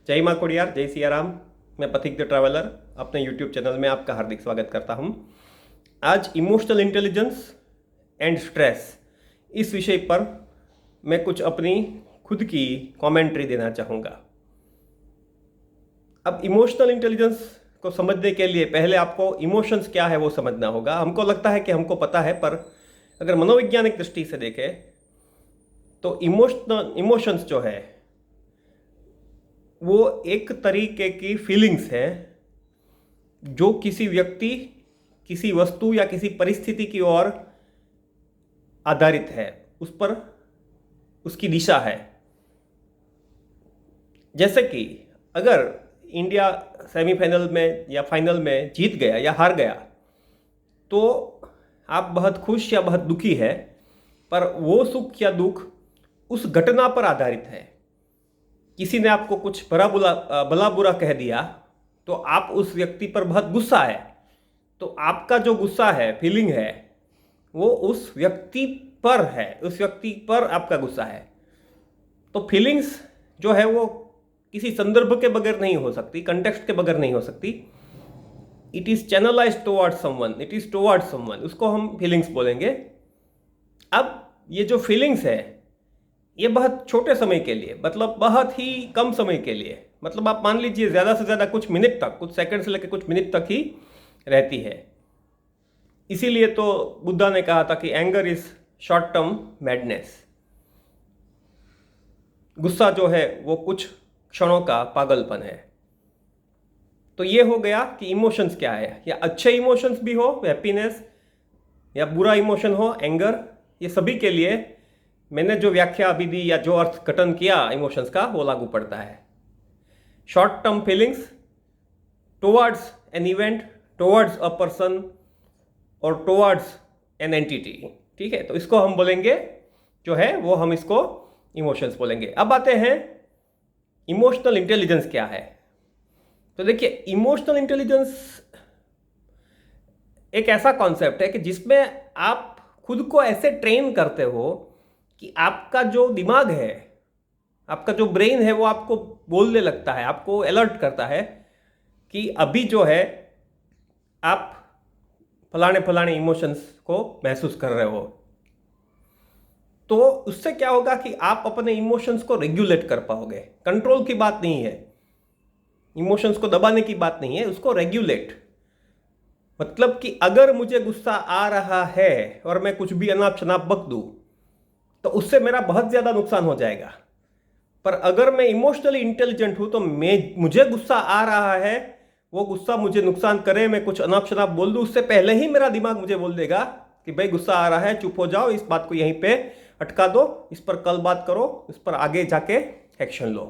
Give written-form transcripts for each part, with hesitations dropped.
जय माँ कोडियार, जय सिया राम। मैं पथिक द ट्रैवलर अपने यूट्यूब चैनल में आपका हार्दिक स्वागत करता हूँ। आज इमोशनल इंटेलिजेंस एंड स्ट्रेस इस विषय पर मैं कुछ अपनी खुद की कमेंट्री देना चाहूँगा। अब इमोशनल इंटेलिजेंस को समझने के लिए पहले आपको इमोशंस क्या है वो समझना होगा। हमको लगता है कि हमको पता है, पर अगर मनोवैज्ञानिक दृष्टि से देखें तो इमोशंस जो है वो एक तरीके की फीलिंग्स है जो किसी व्यक्ति, किसी वस्तु या किसी परिस्थिति की ओर आधारित है, उस पर उसकी दिशा है। जैसे कि अगर इंडिया सेमीफाइनल में या फाइनल में जीत गया या हार गया तो आप बहुत खुश या बहुत दुखी है, पर वो सुख या दुख उस घटना पर आधारित है। किसी ने आपको कुछ भला बुरा कह दिया तो आप उस व्यक्ति पर बहुत गुस्सा है, तो आपका जो गुस्सा है, फीलिंग है, वो उस व्यक्ति पर है, उस व्यक्ति पर आपका गुस्सा है। तो फीलिंग्स जो है वो किसी संदर्भ के बगैर नहीं हो सकती, कंटेक्स्ट के बगैर नहीं हो सकती। It is channelised towards someone, it is towards someone, उसको हम फीलिंग्स बोलेंगे। अब ये जो फीलिंग्स है ये बहुत छोटे समय के लिए, मतलब बहुत ही कम समय के लिए, मतलब आप मान लीजिए ज़्यादा से ज़्यादा कुछ मिनट तक, कुछ सेकंड से लेकर कुछ मिनट तक ही रहती है। इसीलिए तो बुद्धा ने कहा था कि anger is short term madness. गुस्सा जो है वो कुछ क्षणों का पागलपन है। तो ये हो गया कि इमोशंस क्या है, या अच्छे इमोशंस भी हो, हैप्पीनेस, या बुरा इमोशन हो, एंगर, ये सभी के लिए मैंने जो व्याख्या अभी दी या जो अर्थघटन किया इमोशंस का, वो लागू पड़ता है। Short term feelings towards an event, towards a person और टुवर्ड्स एन एंटिटी। ठीक है, तो इसको हम बोलेंगे, जो है वो हम इसको इमोशंस बोलेंगे। अब आते हैं इमोशनल इंटेलिजेंस क्या है। तो देखिए, इमोशनल इंटेलिजेंस एक ऐसा कॉन्सेप्ट है कि जिसमें आप खुद को ऐसे ट्रेन करते हो कि आपका जो दिमाग है, आपका जो ब्रेन है, वो आपको बोलने लगता है, आपको अलर्ट करता है कि अभी जो है आप फलाने फलाने इमोशंस को महसूस कर रहे हो। तो उससे क्या होगा कि आप अपने इमोशंस को रेगुलेट कर पाओगे। कंट्रोल की बात नहीं है, इमोशंस को दबाने की बात नहीं है, उसको रेगुलेट। मतलब कि अगर मुझे गुस्सा आ रहा है और मैं कुछ भी अनाप शनाप बक दूं तो उससे मेरा बहुत ज़्यादा नुकसान हो जाएगा। पर अगर मैं इमोशनली इंटेलिजेंट हूं तो मुझे गुस्सा आ रहा है, वो गुस्सा मुझे नुकसान करे, मैं कुछ अनाप शनाप बोल दूं, उससे पहले ही मेरा दिमाग मुझे बोल देगा कि भाई गुस्सा आ रहा है, चुप हो जाओ, इस बात को यहीं पे अटका दो, इस पर कल बात करो, इस पर आगे जाके एक्शन लो।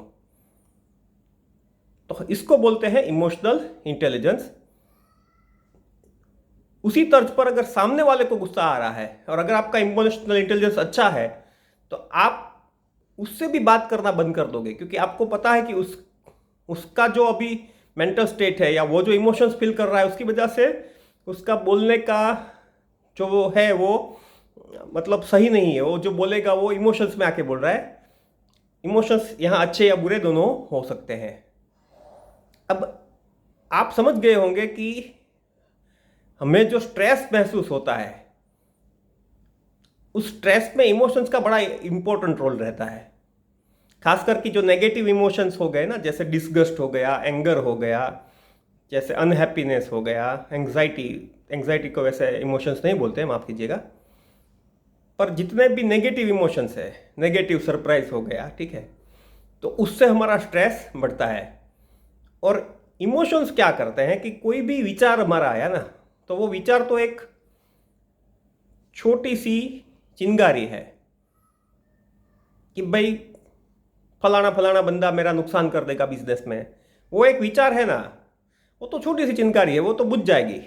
तो इसको बोलते हैं इमोशनल इंटेलिजेंस। उसी तर्ज पर अगर सामने वाले को गुस्सा आ रहा है और अगर आपका इमोशनल इंटेलिजेंस अच्छा है तो आप उससे भी बात करना बंद कर दोगे, क्योंकि आपको पता है कि उसका जो अभी मेंटल स्टेट है या वो जो इमोशंस फील कर रहा है, उसकी वजह से उसका बोलने का जो वो है वो मतलब सही नहीं है। वो जो बोलेगा वो इमोशंस में आके बोल रहा है। इमोशंस यहाँ अच्छे या बुरे दोनों हो सकते हैं। अब आप समझ गए होंगे कि हमें जो स्ट्रेस महसूस होता है, उस स्ट्रेस में इमोशंस का बड़ा इंपॉर्टेंट रोल रहता है। खासकर कि जो नेगेटिव इमोशंस हो गए ना, जैसे डिसगस्ट हो गया, एंगर हो गया, जैसे अनहैप्पीनेस हो गया, एंग्जाइटी को वैसे इमोशंस नहीं बोलते, माफ़ कीजिएगा, पर जितने भी नेगेटिव इमोशंस है, नेगेटिव सरप्राइज हो गया, ठीक है, तो उससे हमारा स्ट्रेस बढ़ता है। और इमोशंस क्या करते हैं कि कोई भी विचार हमारा आया ना, तो वो विचार तो एक छोटी सी चिंगारी है कि भाई फलाना फलाना बंदा मेरा नुकसान कर देगा बिजनेस में। वो एक विचार है ना, वो तो छोटी सी चिंगारी है, वो तो बुझ जाएगी।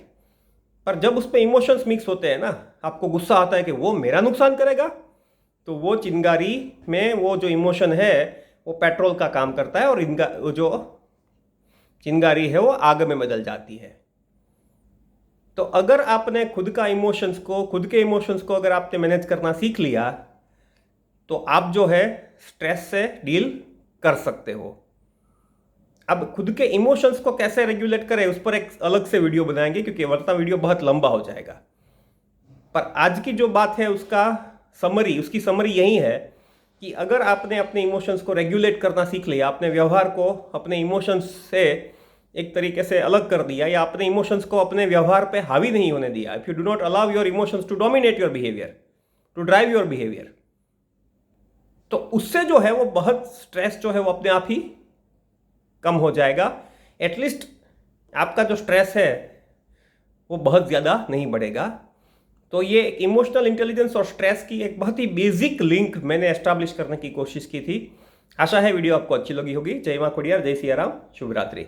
पर जब उसमें इमोशंस मिक्स होते हैं ना, आपको गुस्सा आता है कि वो मेरा नुकसान करेगा, तो वो चिंगारी में वो जो इमोशन है वो पेट्रोल का काम करता है और इनका वो जो चिंगारी है वो आग में बदल जाती है। तो अगर आपने खुद के इमोशंस को अगर आपने मैनेज करना सीख लिया तो आप जो है स्ट्रेस से डील कर सकते हो। अब खुद के इमोशंस को कैसे रेगुलेट करें उस पर एक अलग से वीडियो बनाएंगे, क्योंकि वरना वीडियो बहुत लंबा हो जाएगा। पर आज की जो बात है उसकी समरी यही है कि अगर आपने अपने इमोशंस को रेगुलेट करना सीख लिया, अपने व्यवहार को अपने इमोशंस से एक तरीके से अलग कर दिया, या अपने इमोशंस को अपने व्यवहार पे हावी नहीं होने दिया, if you do not allow your emotions to dominate your behaviour, to drive your behaviour, तो उससे जो है वो बहुत स्ट्रेस जो है वो अपने आप ही कम हो जाएगा। एटलीस्ट आपका जो स्ट्रेस है वो बहुत ज़्यादा नहीं बढ़ेगा। तो ये इमोशनल इंटेलिजेंस और स्ट्रेस की एक बहुत ही बेसिक लिंक मैंने एस्टैब्लिश करने की कोशिश की थी। आशा है वीडियो आपको अच्छी लगी होगी। जय मां खुड़ियार, जय सिया राम, शुभ रात्रि।